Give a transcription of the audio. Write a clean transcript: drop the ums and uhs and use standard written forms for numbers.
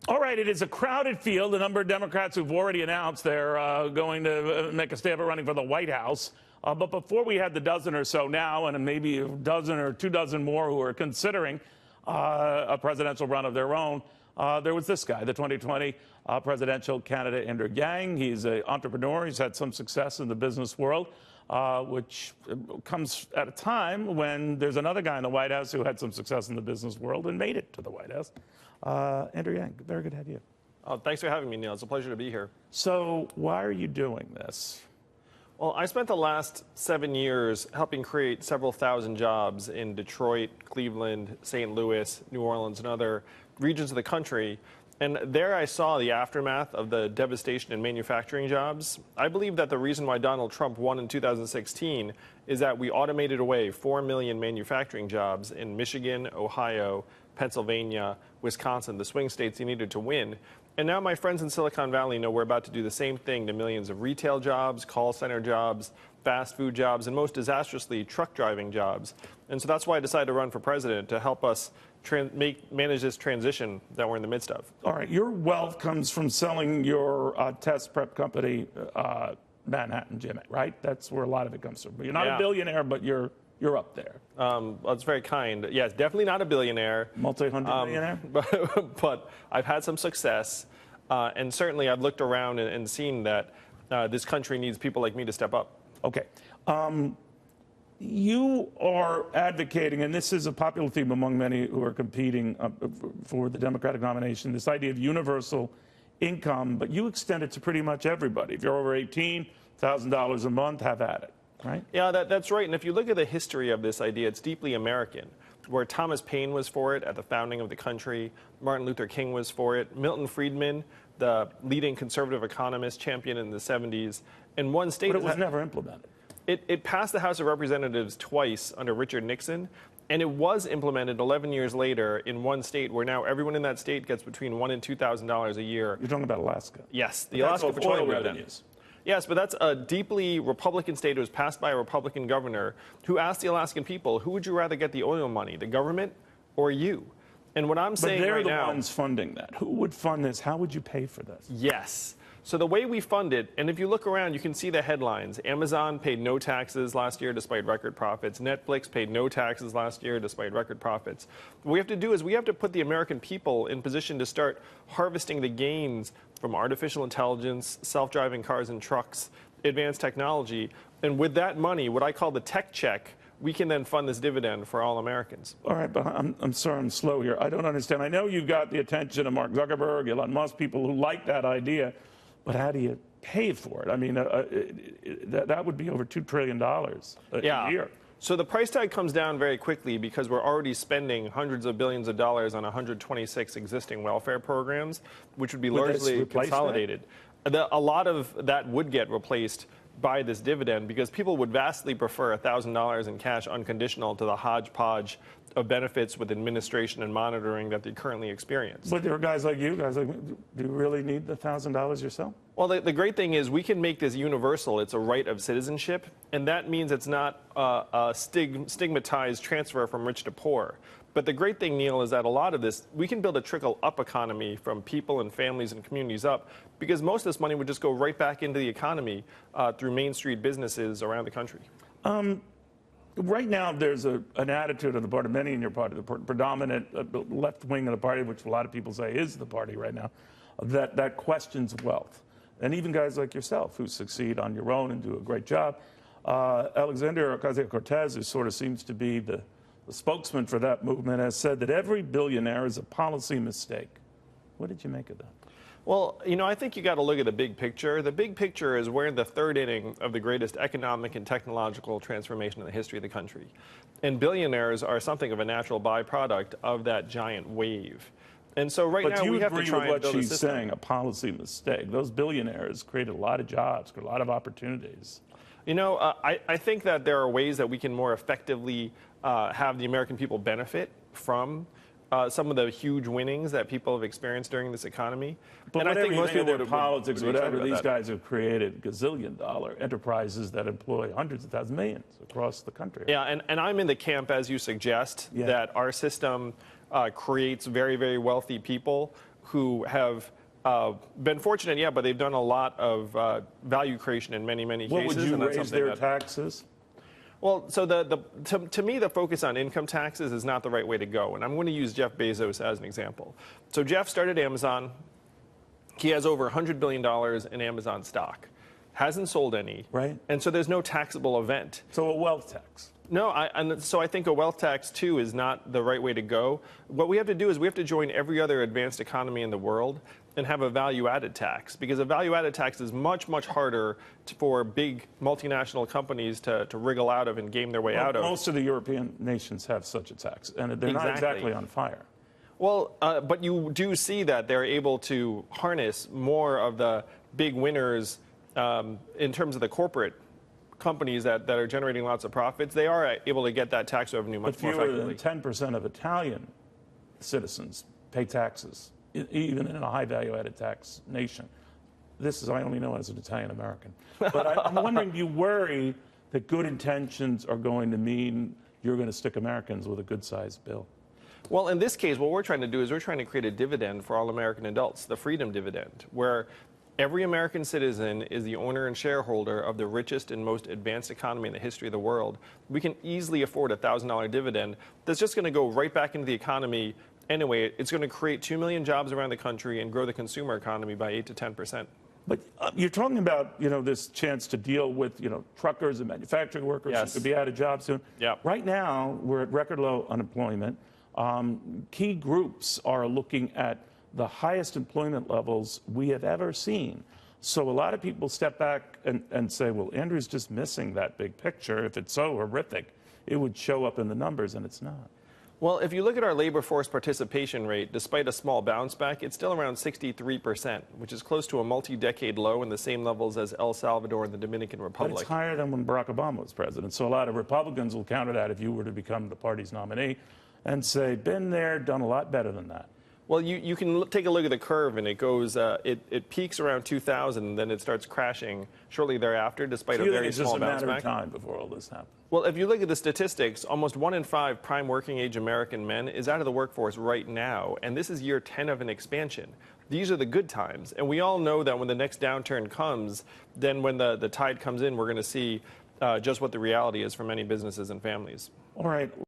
All right, it is a crowded field. A number of Democrats who've already announced they're going to make a stab at running for the White House. But before we had the dozen or so now, and maybe a dozen or 2 dozen more who are considering a presidential run of their own, there was this guy, the 2020 presidential candidate, Andrew Yang. He's an entrepreneur. He's had some success in the business world, which comes at a time when there's another guy in the White House who had some success in the business world and made it to the White House. Andrew Yang, very good to have you. Oh, thanks for having me, Neil. It's a pleasure to be here. So why are you doing this? Well, I spent the last 7 years helping create several thousand jobs in Detroit, Cleveland, St. Louis, New Orleans, and other regions of the country. And there I saw the aftermath of the devastation in manufacturing jobs. I believe that the reason why Donald Trump won in 2016 is that we automated away 4 million manufacturing jobs in Michigan, Ohio, Pennsylvania, Wisconsin, the swing states he needed to win. And now my friends in Silicon Valley know we're about to do the same thing to millions of retail jobs, call center jobs, fast food jobs, and most disastrously, truck driving jobs. And so that's why I decided to run for president, to help us manage this transition that we're in the midst of. All right, your wealth comes from selling your test prep company, Manhattan Gym, right? That's where a lot of it comes from. You're not a billionaire, but you're up there. Well, it's very kind. Yes, definitely not a billionaire. Multi-hundred millionaire? But I've had some success. And certainly I've looked around and seen that this country needs people like me to step up. Okay. You are advocating, and this is a popular theme among many who are competing for the Democratic nomination, this idea of universal income, but you extend it to pretty much everybody. If you're over 18, $1,000 a month, have at it. Right? Yeah, that's right. And if you look at the history of this idea, it's deeply American, where Thomas Paine was for it at the founding of the country, Martin Luther King was for it, Milton Friedman, the leading conservative economist, champion in the 70s, in one state. But it was never implemented. It passed the House of Representatives twice under Richard Nixon, and it was implemented 11 years later in one state, where now everyone in that state gets between $1,000 and $2,000 a year. You're talking about Alaska? Yes, the Alaska Petroleum Dividend. Yes, but that's a deeply Republican state. It was passed by a Republican governor who asked the Alaskan people, who would you rather get the oil money, the government or you? And what I'm saying right now... But they're the ones funding that. Who would fund this? How would you pay for this? Yes. So the way we fund it, and if you look around, you can see the headlines. Amazon paid no taxes last year despite record profits. Netflix paid no taxes last year despite record profits. What we have to do is we have to put the American people in position to start harvesting the gains from artificial intelligence, self-driving cars and trucks, advanced technology. And with that money, what I call the tech check, we can then fund this dividend for all Americans. All right, but I'm sorry I'm slow here. I don't understand. I know you've got the attention of Mark Zuckerberg, Elon Musk, people who like that idea, but how do you pay for it? I mean, that would be over $2 trillion a year. So the price tag comes down very quickly because we're already spending hundreds of billions of dollars on 126 existing welfare programs, which would be largely consolidated. A lot of that would get replaced by this dividend because people would vastly prefer $1,000 in cash unconditional to the hodgepodge of benefits with administration and monitoring that they currently experience. But there are guys like you, do you really need the $1,000 yourself? Well, the great thing is we can make this universal. It's a right of citizenship, and that means it's not a stigmatized transfer from rich to poor. But the great thing, Neil, is that a lot of this, we can build a trickle-up economy from people and families and communities up, because most of this money would just go right back into the economy through Main Street businesses around the country. Right now, there's an attitude on the part of many in your party, the predominant left wing of the party, which a lot of people say is the party right now, that questions wealth. And even guys like yourself who succeed on your own and do a great job. Alexandria Ocasio-Cortez, who sort of seems to be the spokesman for that movement, has said that every billionaire is a policy mistake. What did you make of that? Well, you know, I think you got to look at the big picture. The big picture is we're in the third inning of the greatest economic and technological transformation in the history of the country. And billionaires are something of a natural byproduct of that giant wave. And so right now we have to try and build a system. But you agree with what she's saying, a policy mistake. Those billionaires created a lot of jobs, created a lot of opportunities. You know, I think that there are ways that we can more effectively have the American people benefit from some of the huge winnings that people have experienced during this economy. But and I think most people in politics, whatever, these guys have created gazillion-dollar enterprises that employ hundreds of thousands, millions across the country. Yeah, and I'm in the camp, as you suggest, that our system creates very, very wealthy people who have been fortunate, yeah, but they've done a lot of value creation in many, many What cases. would you and that's raise something their that, taxes? well, so to me, the focus on income taxes is not the right way to go. And I'm going to use Jeff Bezos as an example. So Jeff started Amazon. He has over $100 billion in Amazon stock. Hasn't sold any. Right. And so there's no taxable event. So a wealth tax. No, so I think a wealth tax, too, is not the right way to go. What we have to do is we have to join every other advanced economy in the world and have a value-added tax, because a value-added tax is much, much harder for big multinational companies to wriggle out of and game their way out of. Most of the European nations have such a tax, and they're not exactly on fire. Well, but you do see that they're able to harness more of the big winners in terms of the corporate companies that are generating lots of profits. They are able to get that tax revenue much more effectively. Fewer than 10% of Italian citizens pay taxes, even in a high value-added tax nation. I only know as an Italian American. But I'm wondering, do you worry that good intentions are going to mean you're going to stick Americans with a good-sized bill? Well, in this case, what we're trying to do is we're trying to create a dividend for all American adults, the freedom dividend, where every American citizen is the owner and shareholder of the richest and most advanced economy in the history of the world. We can easily afford a $1,000 dividend that's just going to go right back into the economy anyway. It's going to create 2 million jobs around the country and grow the consumer economy by 8 to 10%. But you're talking about, this chance to deal with, truckers and manufacturing workers Yes. who could be out of jobs soon. Yeah. Right now, we're at record low unemployment. Key groups are looking at the highest employment levels we have ever seen. So a lot of people step back and say, well, Andrew's just missing that big picture. If it's so horrific, it would show up in the numbers, and it's not. Well, if you look at our labor force participation rate, despite a small bounce back, it's still around 63%, which is close to a multi-decade low and the same levels as El Salvador and the Dominican But Republic. it's higher than when Barack Obama was president. So a lot of Republicans will counter that if you were to become the party's nominee and say, been there, done a lot better than that. Well, you can take a look at the curve, and it goes, it peaks around 2000, and then it starts crashing shortly thereafter, despite a very small bounce It's just a matter back. of time before all this happens. Well, if you look at the statistics, almost 1 in 5 prime working age American men is out of the workforce right now, and this is year 10 of an expansion. These are the good times, and we all know that when the next downturn comes, then when the tide comes in, we're going to see just what the reality is for many businesses and families. All right.